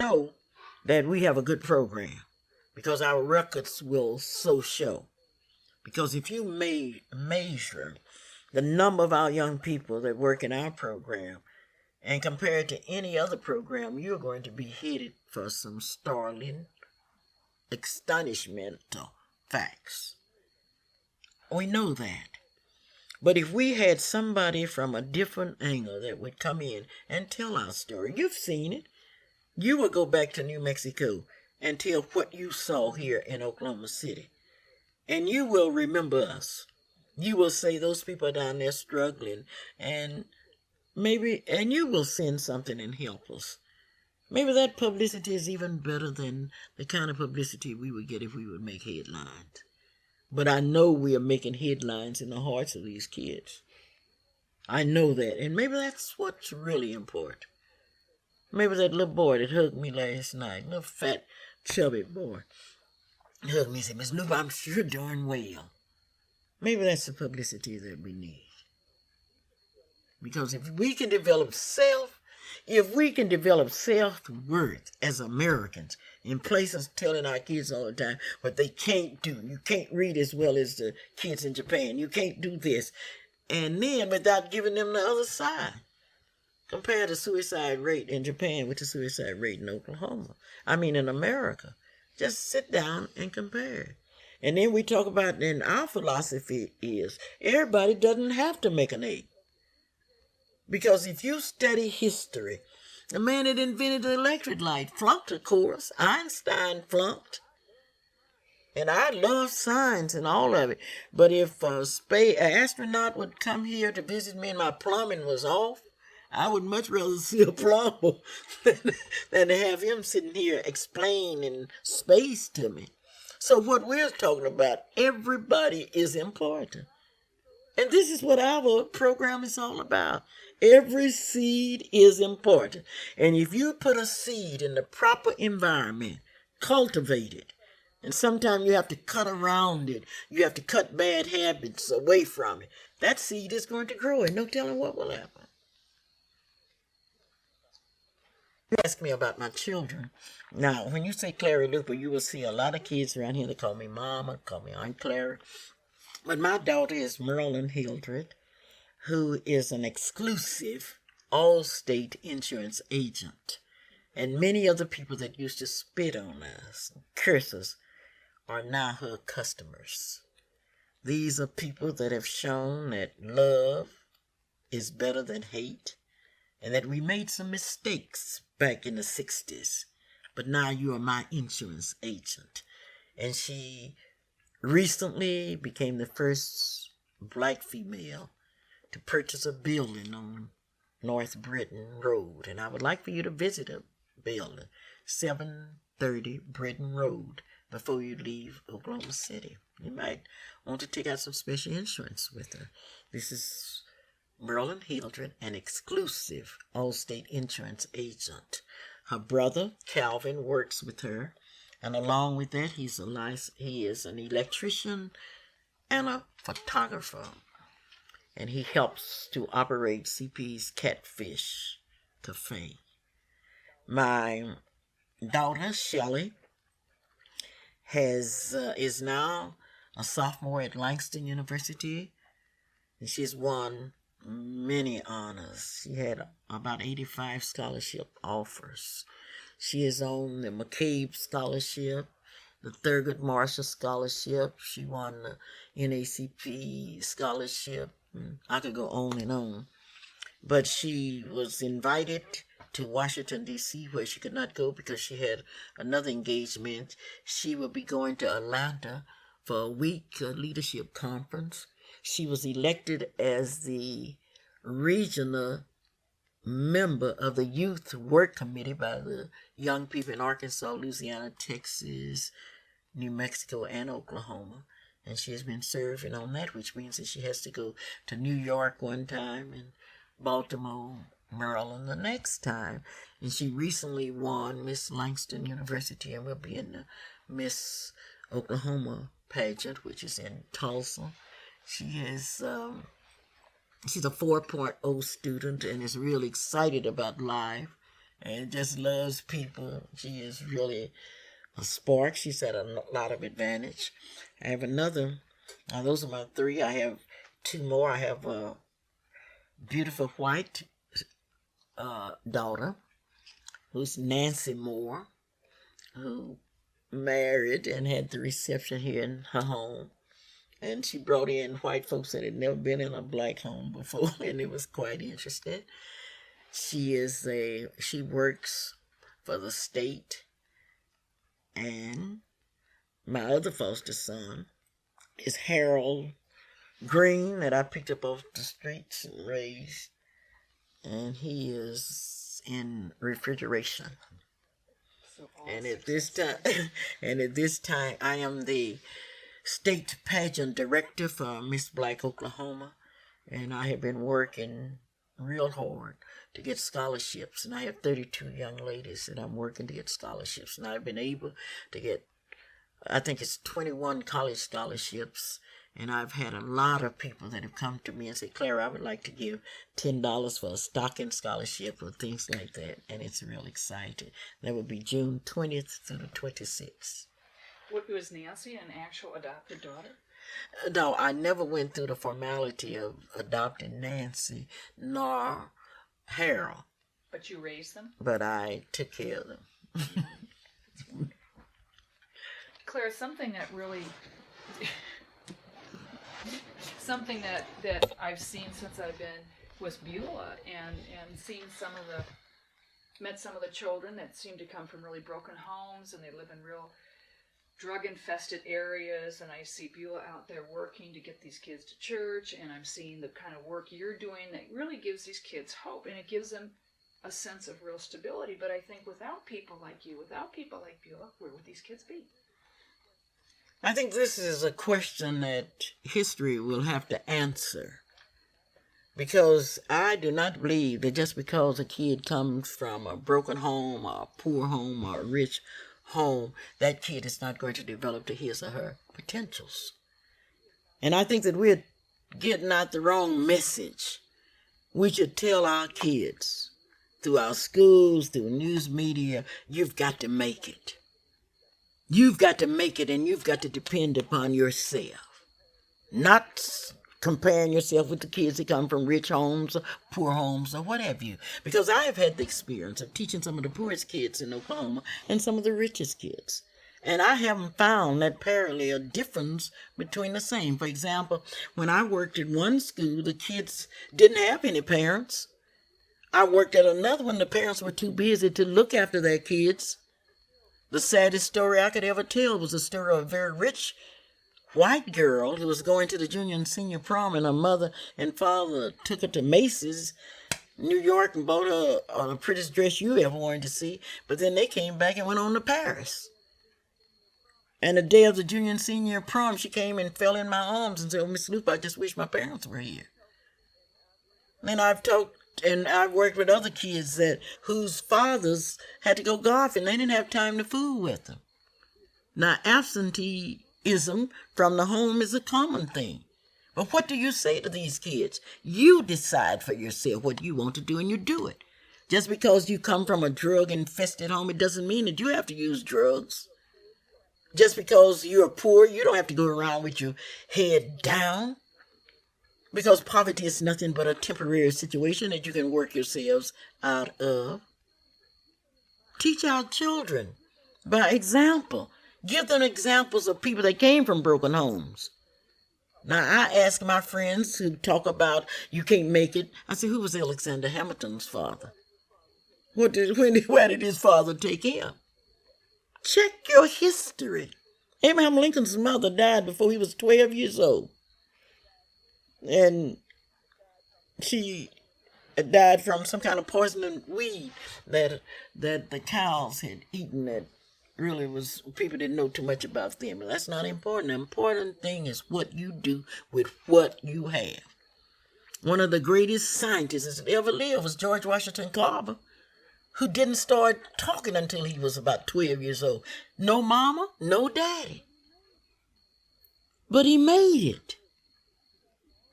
know that we have a good program because our records will so show. Because if you measure the number of our young people that work in our program and compare it to any other program, you're going to be headed for some startling, astonishmental facts. We know that. But if we had somebody from a different angle that would come in and tell our story, you've seen it. You will go back to New Mexico and tell what you saw here in Oklahoma City. And you will remember us. You will say those people are down there struggling, and you will send something and help us. Maybe that publicity is even better than the kind of publicity we would get if we would make headlines. But I know we are making headlines in the hearts of these kids. I know that. And maybe that's what's really important. Maybe that little boy that hugged me last night, little fat, chubby boy, hugged me and said, Miss Luper, I'm sure darn well. Maybe that's the publicity that we need. Because if we can develop self-worth as Americans, in places telling our kids all the time what they can't do. You can't read as well as the kids in Japan. You can't do this. And then without giving them the other side. Compare the suicide rate in Japan with the suicide rate in in America. Just sit down and compare. And then we talk about, and our philosophy is, everybody doesn't have to make an A. Because if you study history, the man that invented the electric light flunked, of course. Einstein flunked. And I love science and all of it. But if an astronaut would come here to visit me and my plumbing was off, I would much rather see a plumber than to have him sitting here explaining space to me. So what we're talking about, everybody is important. And this is what our program is all about. Every seed is important. And if you put a seed in the proper environment, cultivate it, and sometimes you have to cut around it. You have to cut bad habits away from it. That seed is going to grow, and no telling what will happen. You ask me about my children. Now, when you say Clara Luper, you will see a lot of kids around here that call me Mama, call me Aunt Clara. But my daughter is Merlin Hildred, who is an exclusive all-state insurance agent. And many of the people that used to spit on us, curse us, are now her customers. These are people that have shown that love is better than hate, and that we made some mistakes back in the 60s. But now you are my insurance agent. And she recently became the first black female to purchase a building on North Britain Road. And I would like for you to visit a building, 730 Britain Road, before you leave Oklahoma City. You might want to take out some special insurance with her. This is Merlin Hildred, an exclusive Allstate insurance agent. Her brother, Calvin, works with her. And along with that, he is an electrician and a photographer. And he helps to operate CP's Catfish Cafe. My daughter, Shelley, is now a sophomore at Langston University. And she's won many honors. She had about 85 scholarship offers. She is on the McCabe Scholarship, the Thurgood Marshall Scholarship. She won the NACP Scholarship. I could go on and on. But she was invited to Washington, D.C., where she could not go because she had another engagement. She will be going to Atlanta for a week leadership conference. She was elected as the regional member of the Youth Work Committee by the young people in Arkansas, Louisiana, Texas, New Mexico, and Oklahoma. And she has been serving on that, which means that she has to go to New York one time and Baltimore, Maryland the next time. And she recently won Miss Langston University and will be in the Miss Oklahoma pageant, which is in Tulsa. She's a 4.0 student and is really excited about life and just loves people. She is really a spark. She's at a lot of advantage. I have another. Those are my three. I have two more. I have a beautiful white daughter who's Nancy Moore, who married and had the reception here in her home. And she brought in white folks that had never been in a black home before, and it was quite interesting. She works for the state, and my other foster son is Harold Green, that I picked up off the streets and raised, and he is in refrigeration. So and at this time, I am the state pageant director for Miss Black Oklahoma, and I have been working real hard to get scholarships, and I have 32 young ladies that I'm working to get scholarships, and I've been able to get, I think it's 21 college scholarships, and I've had a lot of people that have come to me and say, Clara, I would like to give $10 for a stocking scholarship or things like that, and it's real exciting. That would be June 20th through the 26th. Was Nancy an actual adopted daughter? No, I never went through the formality of adopting Nancy nor Harold. But you raised them? But I took care of them. Clara, something that I've seen since I've been was Beulah, and met some of the children that seem to come from really broken homes, and they live in real drug-infested areas, and I see Beulah out there working to get these kids to church, and I'm seeing the kind of work you're doing that really gives these kids hope, and it gives them a sense of real stability. But I think without people like you, without people like Beulah, where would these kids be? I think this is a question that history will have to answer, because I do not believe that just because a kid comes from a broken home or a poor home or a rich home, that kid is not going to develop to his or her potentials. And I think that we're getting out the wrong message. We should tell our kids through our schools, through news media, you've got to make it. You've got to make it, and you've got to depend upon yourself. Not comparing yourself with the kids that come from rich homes or poor homes or what have you. Because I have had the experience of teaching some of the poorest kids in Oklahoma and some of the richest kids. And I haven't found that parallel difference between the same. For example, when I worked at one school, the kids didn't have any parents. I worked at another one, the parents were too busy to look after their kids. The saddest story I could ever tell was the story of a very rich white girl who was going to the junior and senior prom, and her mother and father took her to Macy's, New York, and bought her the prettiest dress you ever wanted to see. But then they came back and went on to Paris. And the day of the junior and senior prom, she came and fell in my arms and said, "Oh, Miss Luper, I just wish my parents were here." And I've talked and I've worked with other kids whose fathers had to go golfing. They didn't have time to fool with them. Now, absenteeism from the home is a common thing. But what do you say to these kids? You decide for yourself what you want to do, and you do it. Just because you come from a drug-infested home, it doesn't mean that you have to use drugs. Just because you're poor, you don't have to go around with your head down. Because poverty is nothing but a temporary situation that you can work yourselves out of. Teach our children by example. Give them examples of people that came from broken homes. Now, I ask my friends who talk about you can't make it, I say, who was Alexander Hamilton's father? Where did his father take him? Check your history. Abraham Lincoln's mother died before he was 12 years old. And she died from some kind of poisonous weed that the cows had eaten that really was, people didn't know too much about them. But that's not important. The important thing is what you do with what you have. One of the greatest scientists that ever lived was George Washington Carver, who didn't start talking until he was about 12 years old. No mama, no daddy. But he made it.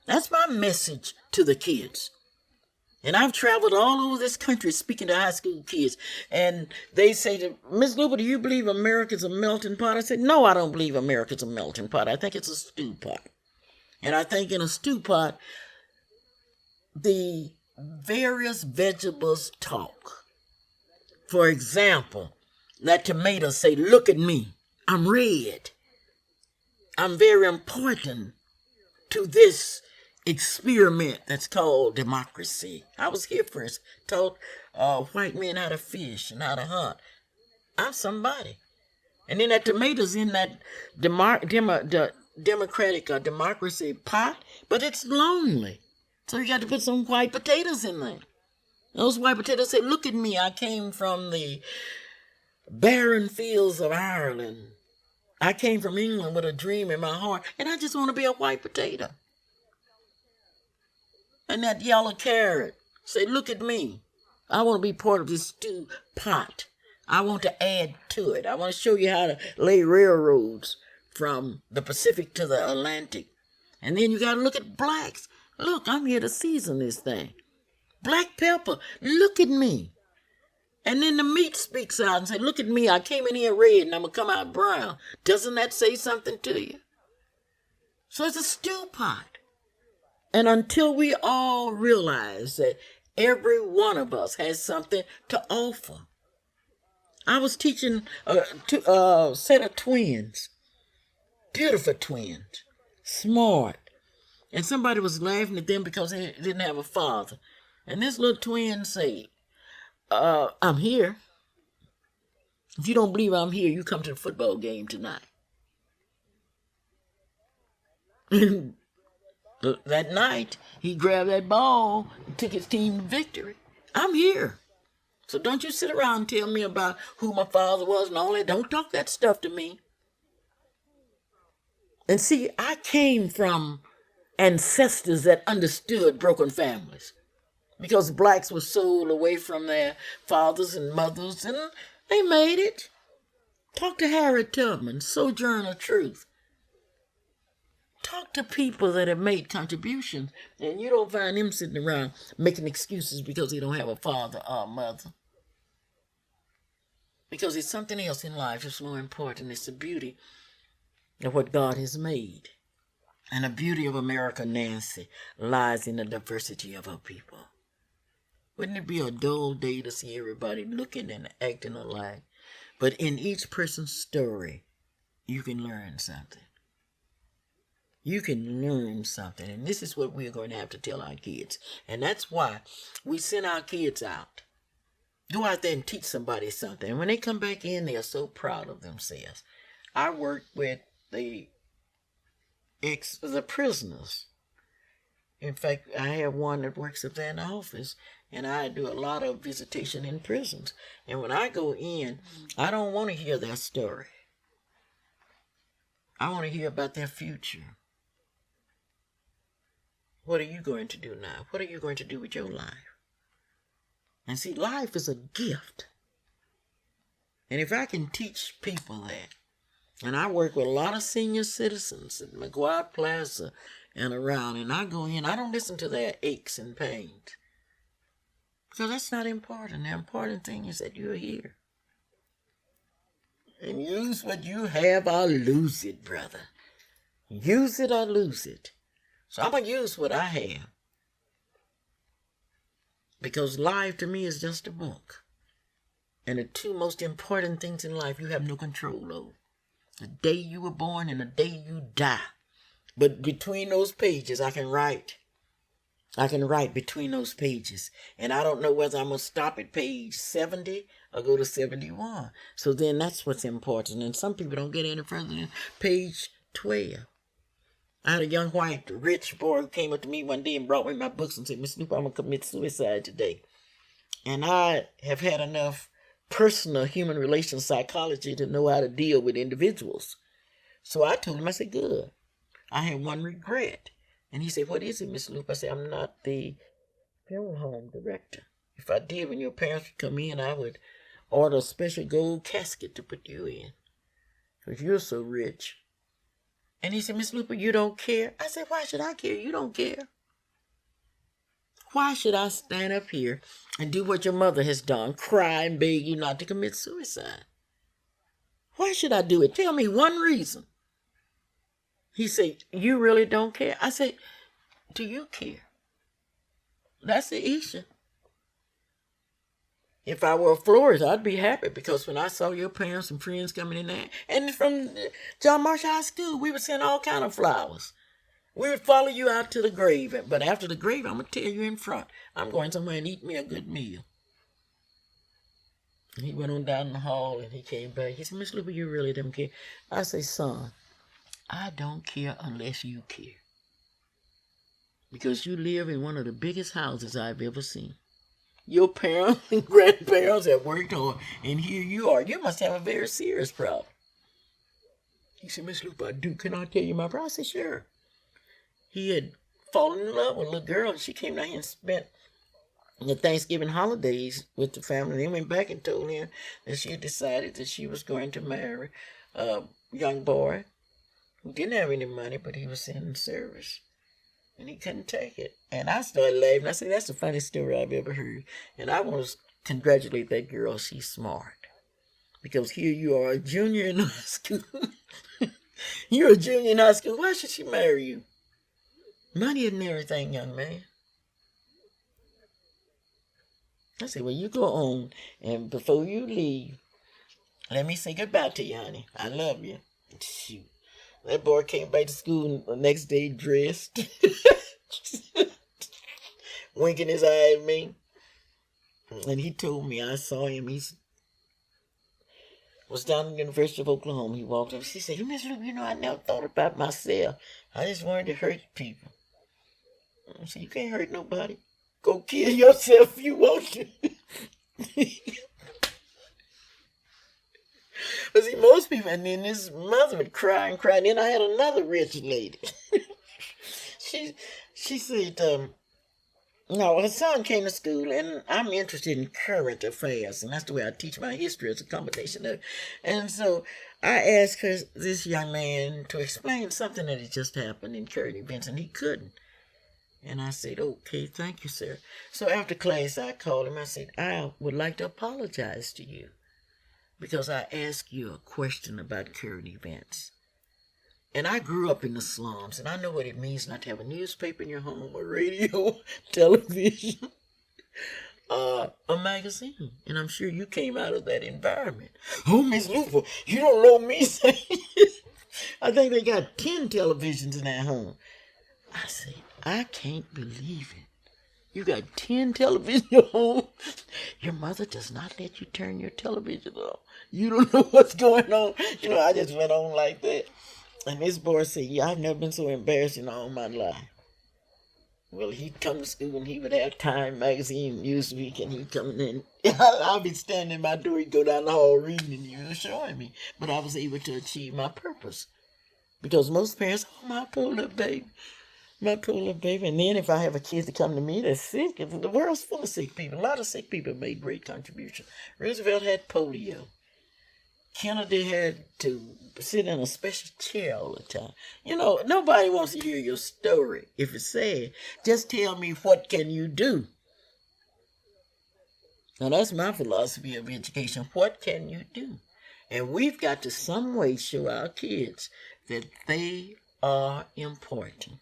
That's my message to the kids. And I've traveled all over this country speaking to high school kids. And they say to Miss Luper, do you believe America's a melting pot? I said, no, I don't believe America's a melting pot. I think it's a stew pot. And I think in a stew pot, the various vegetables talk. For example, that tomato say, look at me. I'm red. I'm very important to this experiment that's called democracy. I was here first, taught white men how to fish and how to hunt. I'm somebody. And then that tomato's in that democratic democracy pot, but it's lonely. So you got to put some white potatoes in there. Those white potatoes say, look at me, I came from the barren fields of Ireland. I came from England with a dream in my heart, and I just want to be a white potato. And that yellow carrot say, look at me. I want to be part of this stew pot. I want to add to it. I want to show you how to lay railroads from the Pacific to the Atlantic. And then you got to look at blacks. Look, I'm here to season this thing. Black pepper, look at me. And then the meat speaks out and say, look at me, I came in here red and I'm going to come out brown. Doesn't that say something to you? So it's a stew pot. And until we all realize that every one of us has something to offer. I was teaching a set of twins, beautiful twins, smart. And somebody was laughing at them because they didn't have a father. And this little twin said, I'm here. If you don't believe I'm here, you come to the football game tonight. And that night, he grabbed that ball and took his team to victory. I'm here. So don't you sit around and tell me about who my father was and all that. Don't talk that stuff to me. And see, I came from ancestors that understood broken families. Because blacks were sold away from their fathers and mothers, and they made it. Talk to Harriet Tubman, Sojourner Truth. Talk to people that have made contributions, and you don't find them sitting around making excuses because they don't have a father or a mother. Because it's something else in life that's more important. It's the beauty of what God has made. And the beauty of America, Nancy, lies in the diversity of our people. Wouldn't it be a dull day to see everybody looking and acting alike? But in each person's story, you can learn something. You can learn something. And this is what we're going to have to tell our kids. And that's why we send our kids out. Go out there and teach somebody something. And when they come back in, they are so proud of themselves. I work with the prisoners. In fact, I have one that works up there in the office, and I do a lot of visitation in prisons. And when I go in, I don't want to hear their story. I want to hear about their future. What are you going to do now? What are you going to do with your life? And see, life is a gift. And if I can teach people that, and I work with a lot of senior citizens at McGuire Plaza and around, and I go in, I don't listen to their aches and pains. Because that's not important. The important thing is that you're here. And use what you have or lose it, brother. Use it or lose it. So I'm going to use what I have. Because life to me is just a book. And the two most important things in life you have no control over. The day you were born and the day you die. But between those pages, I can write. I can write between those pages. And I don't know whether I'm going to stop at page 70 or go to 71. So then that's what's important. And some people don't get any further than page 12. I had a young white rich boy who came up to me one day and brought me my books and said, Miss Luper, I'm going to commit suicide today. And I have had enough personal human relations psychology to know how to deal with individuals. So I told him, I said, good. I have one regret. And he said, what is it, Miss Luper? I said, I'm not the funeral home director. If I did, when your parents would come in, I would order a special gold casket to put you in. Because you're so rich. And he said, Miss Luper, you don't care? I said, why should I care? You don't care. Why should I stand up here and do what your mother has done, cry and beg you not to commit suicide? Why should I do it? Tell me one reason. He said, you really don't care? I said, do you care? That's the issue. If I were a florist, I'd be happy because when I saw your parents and friends coming in there, and from John Marshall High School, we would send all kind of flowers. We would follow you out to the grave, but after the grave, I'm going to tell you in front, I'm going somewhere and eat me a good meal. And he went on down the hall and he came back. He said, Miss Luper, you really don't care. I say, son, I don't care unless you care. Because you live in one of the biggest houses I've ever seen. Your parents and grandparents have worked hard, and here you are. You must have a very serious problem. He said, Miss Luper, I do. Can I tell you my problem? I said, sure. He had fallen in love with a little girl, and she came down here and spent the Thanksgiving holidays with the family. They went back and told him that she had decided that she was going to marry a young boy who didn't have any money, but he was in service. And he couldn't take it. And I started laughing. I said, that's the funniest story I've ever heard. And I want to congratulate that girl. She's smart. Because here you are, a junior in high school. You're a junior in high school. Why should she marry you? Money isn't everything, young man. I said, well, you go on. And before you leave, let me say goodbye to you, honey. I love you. Shoot. That boy came back to school the next day dressed, winking his eye at me. And he told me, I saw him, he was down at the University of Oklahoma. He walked up, he said, Miss Lupe, I never thought about myself. I just wanted to hurt people. I said, you can't hurt nobody. Go kill yourself if you want to. But see, most people, and then his mother would cry and cry. And then I had another rich lady. she said, no, her son came to school, and I'm interested in current affairs, and that's the way I teach my history as a combination of. And so I asked this young man to explain something that had just happened in current events, and he couldn't. And I said, okay, thank you, sir. So after class, I called him. I said, I would like to apologize to you, because I asked you a question about current events. And I grew up in the slums, and I know what it means not to have a newspaper in your home, or radio, television, a magazine. And I'm sure you came out of that environment. Oh, Miss Luper, you don't know me saying I think they got 10 televisions in that home. I said, I can't believe it. You got 10 television at home. Your mother does not let you turn your television on. You don't know what's going on. I just went on like that. And this boy said, yeah, I've never been so embarrassed in all my life. Well, he'd come to school and he would have Time magazine, Newsweek, and he'd come in. I'd be standing in my door. He'd go down the hall reading and he was showing me. But I was able to achieve my purpose. Because most parents, oh, my poor little baby. My poor little baby. And then if I have a kid to come to me that's sick, the world's full of sick people. A lot of sick people made great contributions. Roosevelt had polio. Kennedy had to sit in a special chair all the time. Nobody wants to hear your story. If it's sad, just tell me, what can you do? Now, that's my philosophy of education. What can you do? And we've got to some way show our kids that they are important.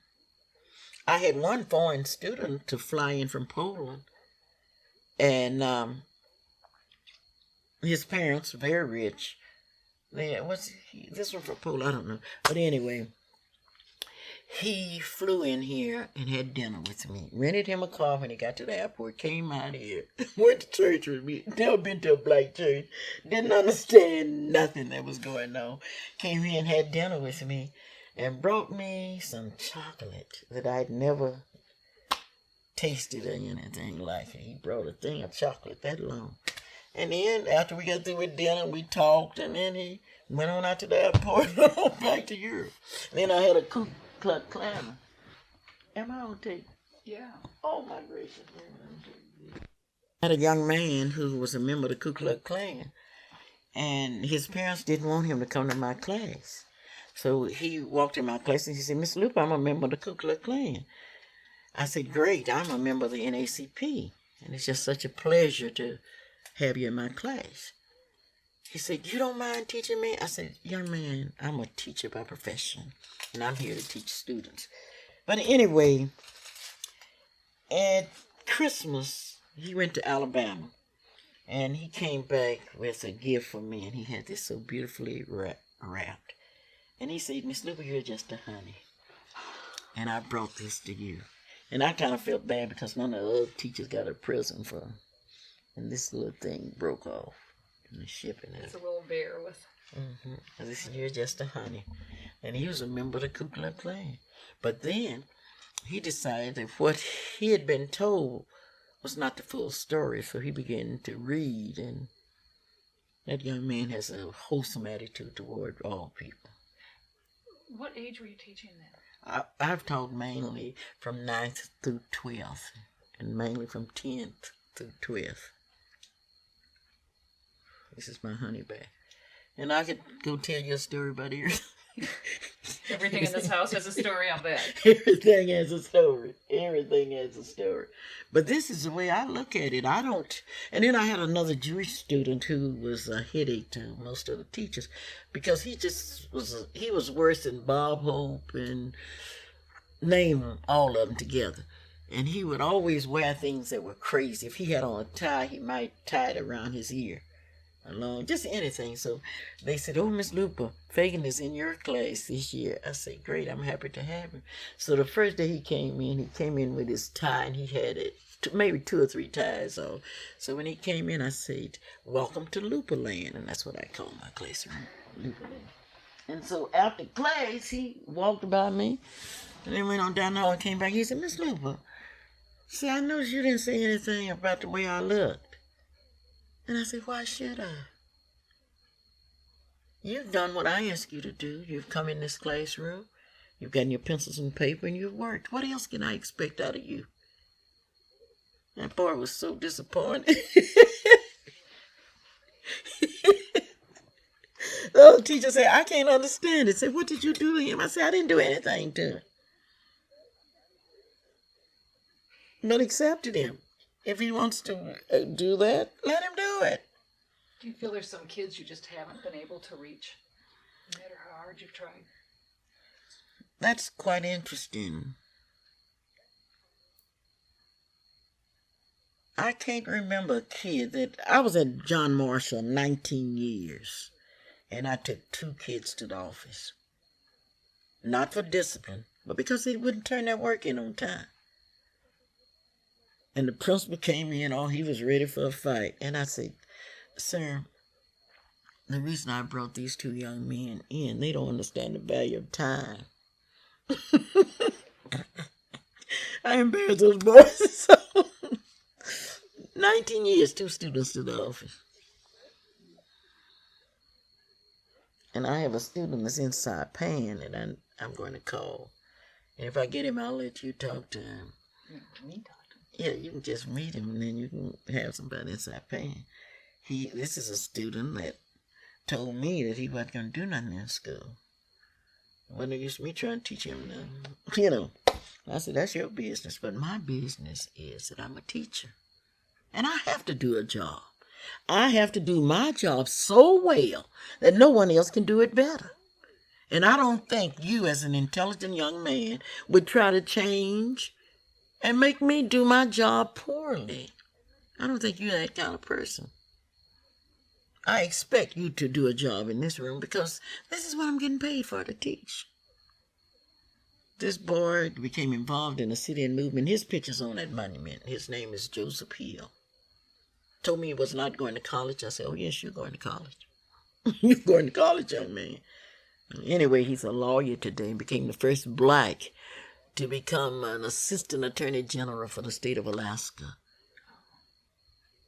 I had one foreign student to fly in from Poland, and his parents were very rich. This one from Poland? I don't know. But anyway, he flew in here and had dinner with me. Rented him a car when he got to the airport, came out here, went to church with me. Never been to a black church. Didn't understand nothing that was going on. Came here and had dinner with me and brought me some chocolate that I'd never tasted or anything like it. He brought a thing of chocolate that long. And then after we got through with dinner, we talked, and then he went on out to the airport and went on back to Europe. And then I had a Ku Klux Klan. Am I on tape? Yeah. Oh, my gracious. I had a young man who was a member of the Ku Klux Klan, and his parents didn't want him to come to my class. So he walked in my class and he said, Miss Lupe, I'm a member of the Ku Klux Klan. I said, great, I'm a member of the NACP, and it's just such a pleasure to have you in my class. He said, you don't mind teaching me? I said, young man, I'm a teacher by profession, and I'm here to teach students. But anyway, at Christmas, he went to Alabama, and he came back with a gift for me, and he had this so beautifully wrapped. And he said, Miss Luper, you're just a honey, and I brought this to you. And I kind of felt bad because none of the other teachers got a present for him. And this little thing broke off in the shipping. It's a little bear with... Mm-hmm. This year just a honey. And he was a member of the Ku Klux Klan. But then he decided that what he had been told was not the full story. So he began to read. And that young man has a wholesome attitude toward all people. What age were you teaching then? I've taught mainly from 9th through 12th, and mainly from 10th through 12th. This is my honey bag. And I could go tell you a story about everything. Everything in this house has a story, I bet. Everything has a story. Everything has a story. But this is the way I look at it. I don't... And then I had another Jewish student who was a headache to most of the teachers because he just was... He was worse than Bob Hope and name all of them together. And he would always wear things that were crazy. If he had on a tie, he might tie it around his ear. Along, just anything. So they said, oh, Miss Luper, Fagan is in your class this year. I said, great, I'm happy to have him. So the first day he came in with his tie, and he had it, maybe 2 or 3 ties on. So when he came in, I said, welcome to Luper Land, and that's what I call my classroom, Luper Land. And so after class, he walked by me, and then went on down the hall and came back. He said, Miss Luper, see, I noticed you didn't say anything about the way I looked. And I said, why should I? You've done what I asked you to do. You've come in this classroom. You've gotten your pencils and paper and you've worked. What else can I expect out of you? That boy was so disappointed. The other teacher said, I can't understand it. Said, what did you do to him? I said, I didn't do anything to him. But accepted him. If he wants to do that, let him do it. Do you feel there's some kids you just haven't been able to reach, no matter how hard you've tried? That's quite interesting. I can't remember a kid that... I was at John Marshall 19 years, and I took 2 kids to the office. Not for discipline, but because they wouldn't turn their work in on time. And the principal came in, he was ready for a fight. And I said, sir, the reason I brought these 2 young men in, they don't understand the value of time. I embarrassed those boys. So 19 years, 2 students to the office. And I have a student that's inside paying, and I'm going to call. And if I get him, I'll let you talk to him. Me talk. Yeah, you can just meet him, and then you can have somebody inside paying. This is a student that told me that he wasn't going to do nothing in school. When it used to me trying to teach him nothing. I said, that's your business, but my business is that I'm a teacher. And I have to do a job. I have to do my job so well that no one else can do it better. And I don't think you, as an intelligent young man, would try to change and make me do my job poorly. I don't think you're that kind of person. I expect you to do a job in this room because this is what I'm getting paid for, to teach. This boy became involved in the sit-in movement. His picture's on that monument. His name is Joseph Hill. Told me he was not going to college. I said, oh, yes, you're going to college. You're going to college, young man. Anyway, he's a lawyer today and became the first black to become an assistant attorney general for the state of Alaska.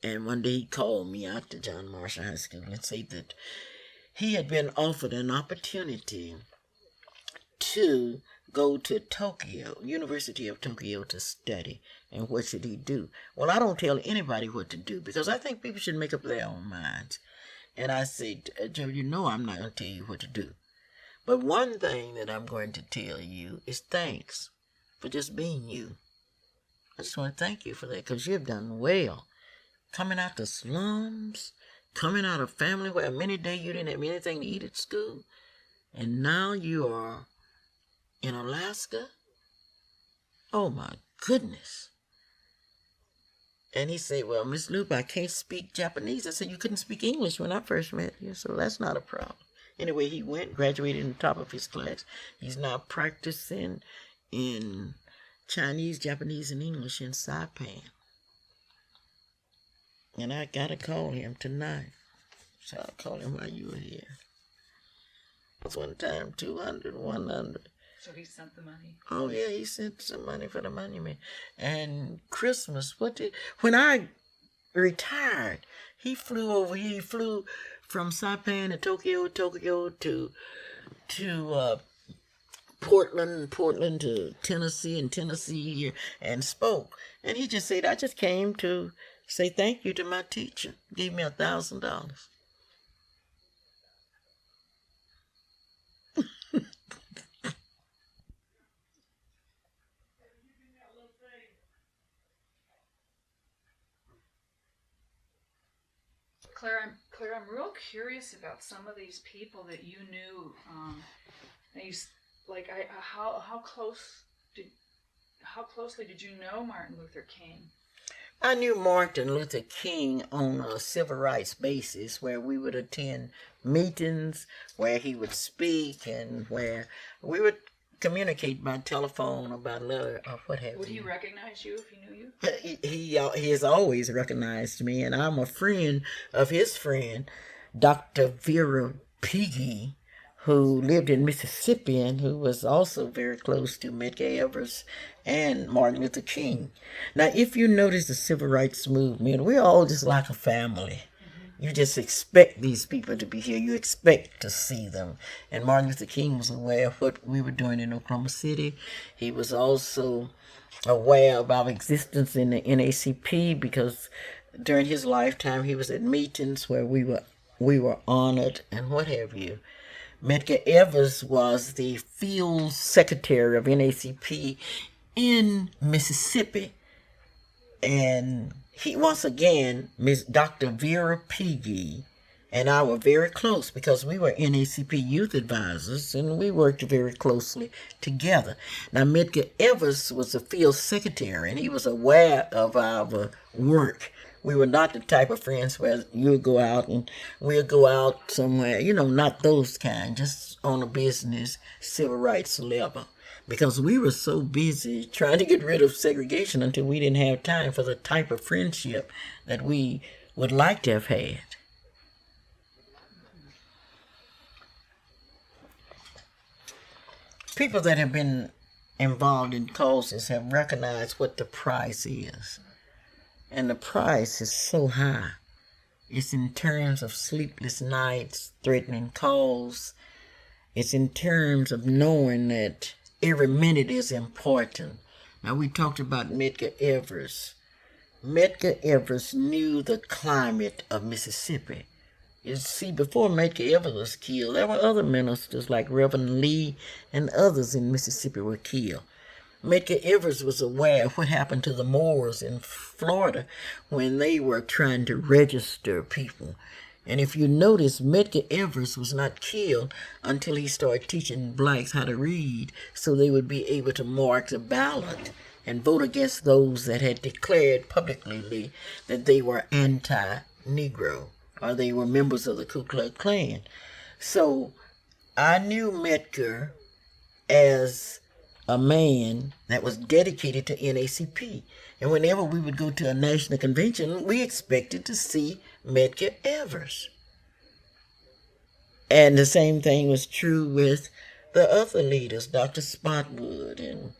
And one day he called me out to John Marshall High School and said that he had been offered an opportunity to go to Tokyo, University of Tokyo, to study. And what should he do? Well, I don't tell anybody what to do because I think people should make up their own minds. And I said, Joe, you know I'm not going to tell you what to do. But one thing that I'm going to tell you is thanks for just being you. I just want to thank you for that because you've done well. Coming out the slums, coming out of family where many days you didn't have anything to eat at school, and now you are in Alaska. Oh my goodness. And he said, well, Miss Luper, I can't speak Japanese. I said, you couldn't speak English when I first met you, so that's not a problem. Anyway, he went, graduated in the top of his class. He's now practicing in Chinese, Japanese, and English in Saipan. And I got to call him tonight. So I'll call him while you were here. One time, 200, 100. So he sent the money. Oh yeah, he sent some money for the monument. And Christmas, when I retired, he flew over here. He flew from Saipan to Tokyo to Portland to Tennessee, and Tennessee here, and spoke. And he just said, I just came to say thank you to my teacher. Gave me $1,000. Clara, I'm real curious about some of these people that you knew. How closely did you know Martin Luther King? I knew Martin Luther King on a civil rights basis, where we would attend meetings, where he would speak, and where we would communicate by telephone, or by letter, or what have you. Would he recognize you if he knew you? He has always recognized me, and I'm a friend of his friend, Dr. Vera Piggy, who lived in Mississippi and who was also very close to Medgar Evers and Martin Luther King. Now, if you notice the civil rights movement, we're all just like a family. You just expect these people to be here. You expect to see them. And Martin Luther King was aware of what we were doing in Oklahoma City. He was also aware of our existence in the NAACP, because during his lifetime he was at meetings where we were honored and what have you. Medgar Evers was the field secretary of NAACP in Mississippi. And he, once again, Miss Dr. Vera Piggy and I were very close because we were NAACP youth advisors and we worked very closely together. Now, Medgar Evers was the field secretary and he was aware of our work. We were not the type of friends where you'll go out and we'll go out somewhere, not those kind, just on a business civil rights level. Because we were so busy trying to get rid of segregation until we didn't have time for the type of friendship that we would like to have had. People that have been involved in causes have recognized what the price is. And the price is so high. It's in terms of sleepless nights, threatening calls. It's in terms of knowing that every minute is important. Now, we talked about Medgar Evers. Medgar Evers knew the climate of Mississippi. You see, before Medgar Evers was killed, there were other ministers like Reverend Lee and others in Mississippi were killed. Medgar Evers was aware of what happened to the Moors in Florida when they were trying to register people. And if you notice, Medgar Evers was not killed until he started teaching blacks how to read so they would be able to mark the ballot and vote against those that had declared publicly that they were anti-Negro or they were members of the Ku Klux Klan. So I knew Medgar as a man that was dedicated to NAACP. And whenever we would go to a national convention, we expected to see Medgar Evers. And the same thing was true with the other leaders, Dr. Spotwood and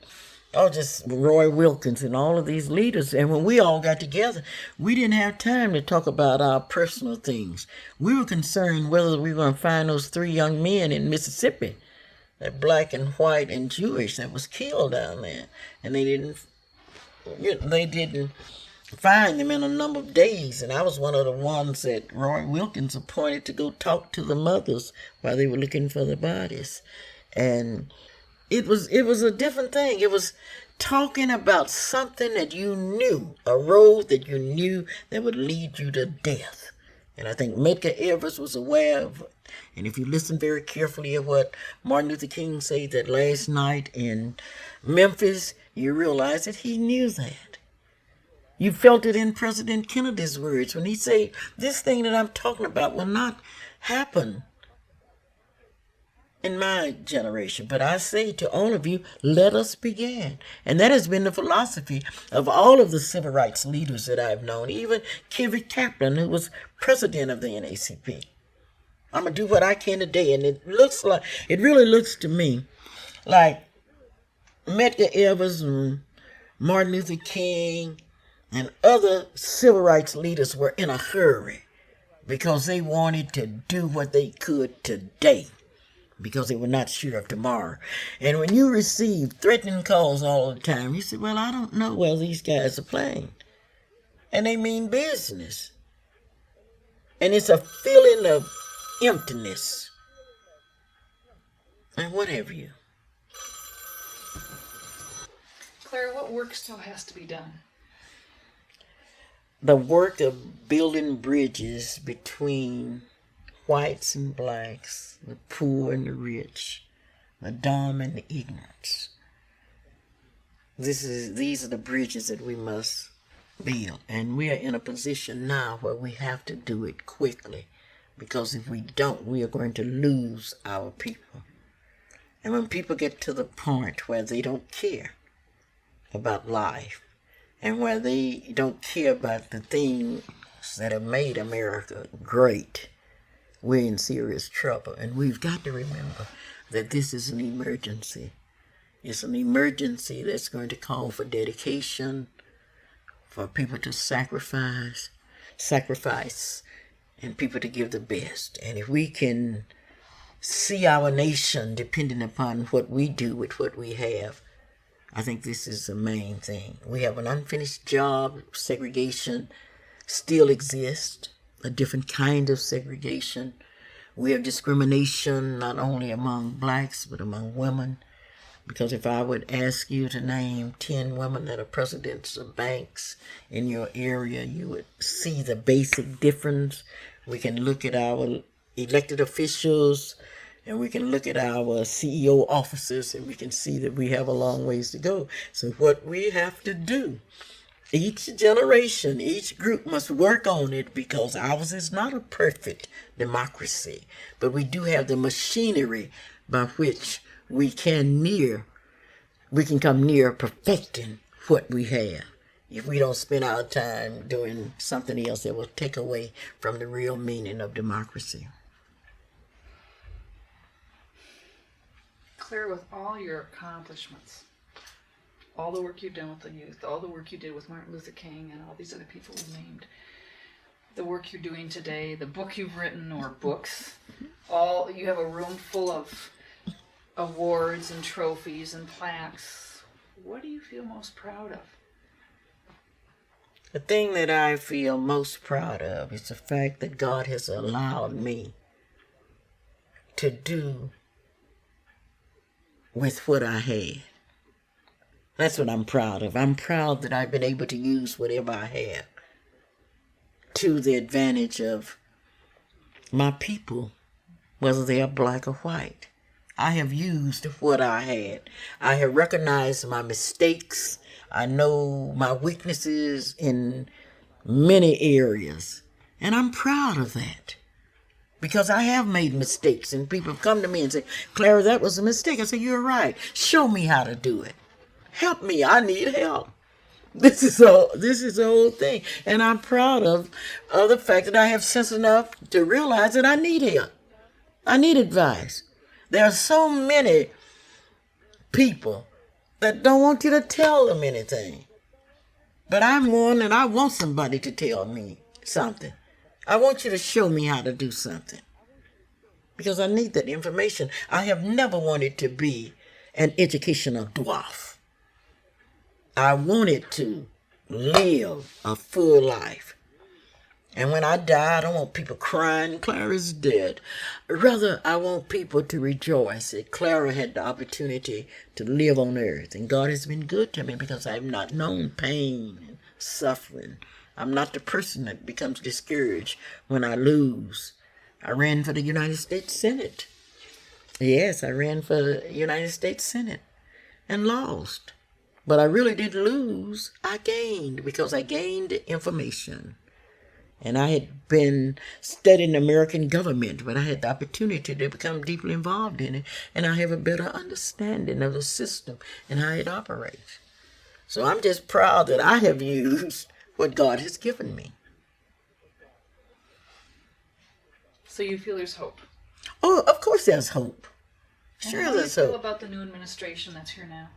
just Roy Wilkins and all of these leaders. And when we all got together, we didn't have time to talk about our personal things. We were concerned whether we were going to find those 3 young men in Mississippi, that black and white and Jewish, that was killed down there. And they didn't find them in a number of days. And I was one of the ones that Roy Wilkins appointed to go talk to the mothers while they were looking for the bodies. And It was a different thing. It was talking about something that you knew, a road that you knew that would lead you to death. And I think Medgar Evers was aware of it. And if you listen very carefully at what Martin Luther King said that last night in Memphis, you realize that he knew that. You felt it in President Kennedy's words when he said, this thing that I'm talking about will not happen in my generation. But I say to all of you, let us begin. And that has been the philosophy of all of the civil rights leaders that I've known, even Kevin Kaplan, who was president of the NAACP. I'm going to do what I can today. And it really looks to me like Medgar Evers and Martin Luther King and other civil rights leaders were in a hurry because they wanted to do what they could today because they were not sure of tomorrow. And when you receive threatening calls all the time, you say, well, I don't know where these guys are playing. And they mean business. And it's a feeling of emptiness and what have you. Clara, what work still has to be done? The work of building bridges between whites and blacks, the poor and the rich, the dumb and the ignorant. These are the bridges that we must build. And we are in a position now where we have to do it quickly. Because if we don't, we are going to lose our people. And when people get to the point where they don't care about life, and where they don't care about the things that have made America great, we're in serious trouble. And we've got to remember that this is an emergency. It's an emergency that's going to call for dedication, for people to sacrifice, and people to give the best. And if we can see our nation depending upon what we do with what we have, I think this is the main thing. We have an unfinished job. Segregation still exists, a different kind of segregation. We have discrimination not only among blacks but among women. Because if I would ask you to name 10 women that are presidents of banks in your area, you would see the basic difference. We can look at our elected officials, and we can look at our CEO officers, and we can see that we have a long ways to go. So what we have to do, each generation, each group must work on it, because ours is not a perfect democracy, but we do have the machinery by which we can come near perfecting what we have. If we don't spend our time doing something else that will take away from the real meaning of democracy. Clara, with all your accomplishments, all the work you've done with the youth, all the work you did with Martin Luther King and all these other people we named, the work you're doing today, the book you've written or books, you have a room full of awards and trophies and plaques. What do you feel most proud of? The thing that I feel most proud of is the fact that God has allowed me to do with what I had. That's what I'm proud of. I'm proud that I've been able to use whatever I have to the advantage of my people, whether they are black or white. I have used what I had. I have recognized my mistakes. I know my weaknesses in many areas. And I'm proud of that. Because I have made mistakes, and people have come to me and say, Clara, that was a mistake. I say, you're right. Show me how to do it. Help me. I need help. This is the whole thing. And I'm proud of the fact that I have sense enough to realize that I need help. I need advice. There are so many people that don't want you to tell them anything. But I'm one, and I want somebody to tell me something. I want you to show me how to do something, because I need that information. I have never wanted to be an educational dwarf. I wanted to live a full life. And when I die, I don't want people crying, Clara's dead. Rather, I want people to rejoice that Clara had the opportunity to live on earth. And God has been good to me because I have not known pain and suffering. I'm not the person that becomes discouraged when I lose. I ran for the United States Senate. Yes, I ran for the United States Senate and lost. But I really didn't lose. I gained because I gained information. And I had been studying American government, but I had the opportunity to become deeply involved in it. And I have a better understanding of the system and how it operates. So I'm just proud that I have used what God has given me. So you feel there's hope? Oh, of course there's hope. And Sure how do you there's feel hope. about the new administration that's here now?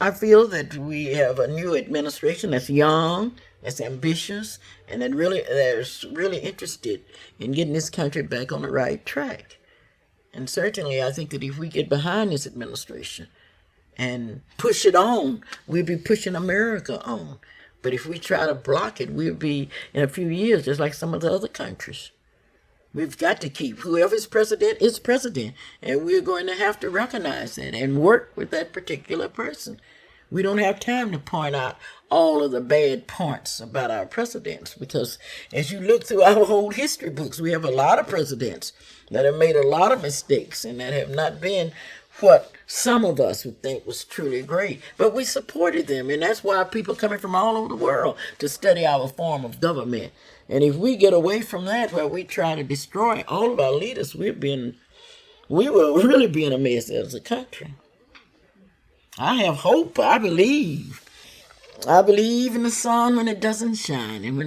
I feel that we have a new administration that's young, that's ambitious, and that's really interested in getting this country back on the right track. And certainly I think that if we get behind this administration and push it on, we'll be pushing America on. But if we try to block it, we'll be in a few years just like some of the other countries. We've got to keep whoever is president, and we're going to have to recognize that and work with that particular person. We don't have time to point out all of the bad points about our presidents because as you look through our whole history books, we have a lot of presidents that have made a lot of mistakes and that have not been what some of us would think was truly great. But we supported them, and that's why people are coming from all over the world to study our form of government. And if we get away from that, where we try to destroy all of our leaders, we will really be in a mess as a country. I have hope. I believe. I believe in the sun when it doesn't shine, and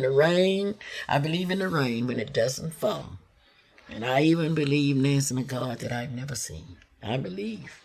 I believe in the rain when it doesn't fall. And I even believe, Nancy, in a God that I've never seen. I believe.